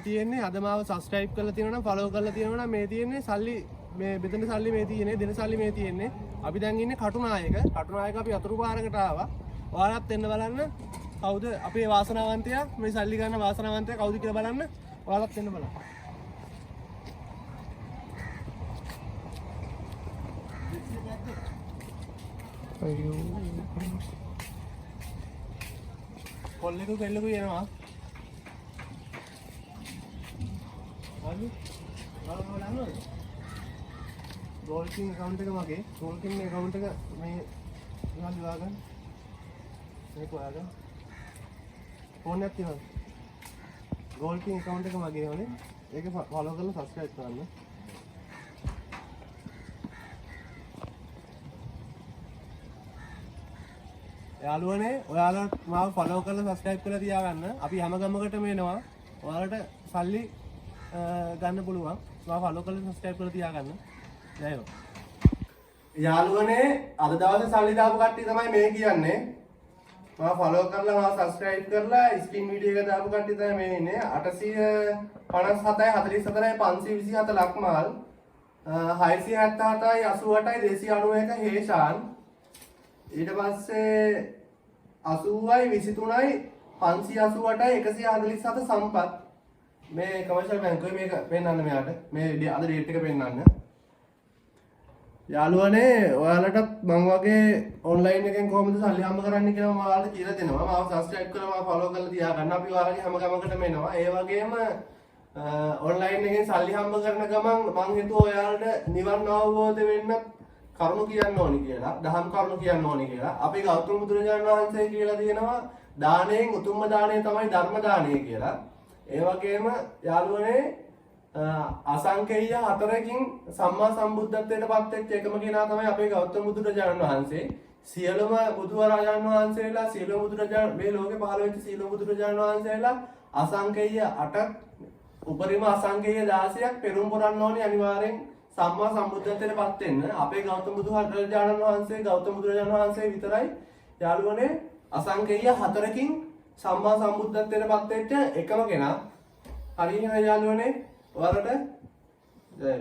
තියෙන්නේ අද මාව subscribe කරලා තියෙනවා නම් follow කරලා තියෙනවා නම් මේ තියෙන්නේ සල්ලි මේ බෙදෙන සල්ලි මේ තියෙන්නේ දෙන සල්ලි මේ තියෙන්නේ අපි දැන් ඉන්නේ කටුනායක අපි අතුරු පාරකට ආවා ඔයාලත් එන්න බලන්න කවුද අපේ වාසනාවන්තයා මේ සල්ලි ගන්න වාසනාවන්තයා කවුද කියලා බලන්න ඔයාලත් එන්න බලන්න අයියෝ කොල්ලෙකු කෙල්ලෙකු එනවා හරි බලන්න ගෝල්කින් account එක මගේ ගෝල්කින් account එක මේ නිකන් දාගන්න මේක ඔයාලා ෆෝන් එකක් තියෙනවා ගෝල්කින් account එක මගේ ඕනේ ඒක follow කරලා subscribe කරන්න යාළුවනේ ඔයාලා මාව follow කරලා subscribe කරලා තියාගන්න අපි හැම ගමකටම එනවා ඔයාලට සල්ලි ගන්න පුළුවන් මාව follow කරලා subscribe කරලා තියාගන්න ජයෝ යාළුවනේ අද දවසේ සල්ලි දාපු කට්ටිය තමයි මේ කියන්නේ මාව follow කරලා මාව subscribe කරලා ස්ක්‍රීන් වීඩියෝ එක දාපු කට්ටිය තමයි මේ ඉන්නේ 857යි 44යි 527 ලක්මාල් 677යි 88යි 291 හේෂාන් ඊට පස්සේ 80යි 23යි 588යි 147 සම්පත් මේ කමර්ෂල් බැංකුවේ මේක පෙන්නන්න මෙයාට මේ අද ඩේට් එක පෙන්නන්න යාළුවනේ ඔයාලටත් මම වගේ ඔන්ලයින් එකෙන් කොහොමද සල්ලි හම්බ කරන්න කියලා මම ඔයාලට කියලා දෙනවා මාව සබ්ස්ක්‍රයිබ් කරලා මාව ෆලෝ කරලා තියාගන්න අපි ඔයාලගේ හැම ගමකටම එනවා ඒ වගේම ඔන්ලයින් එකෙන් සල්ලි හම්බ කරන ගමන් මම හිතුවා ඔයාලට නිවන් අවබෝධ වෙන්න කරුණු කියන්න ඕනි කියලා දහම් කරුණු කියන්න ඕනි කියලා අපි ගෞතම බුදුරජාණන් වහන්සේ කියලා තියෙනවා දාණයෙන් උතුම්ම දාණය තමයි ධර්ම දාණය කියලා ඒ වගේම යාළුවනේ අසංකේය හතරකින් සම්මා සම්බුද්ධත්වයට පත් වෙච්ච එකම කෙනා තමයි අපේ ගෞතම බුදුරජාණන් වහන්සේ සියලුම බුදුරජාණන් වහන්සේලා සියලුම බුදුරජාණන් මේ ලෝකේ පහළ වෙච්ච සියලුම බුදුරජාණන් වහන්සේලා අසංකේය 8ක් උපරිම අසංකේය 16ක් පෙරම් පුරන්න ඕනි අනිවාර්යෙන් සම්මා සම්බුද්ධත්වයට පත් වෙන්න අපේ ගෞතම බුදුරජාණන් වහන්සේ විතරයි යාළුවනේ අසංකේය 4කින් සම්මා සම්බුද්ධත්වයට පත් වෙච්ච එකම කෙනා හරියනේ යාළුවනේ ඔයාලට ජය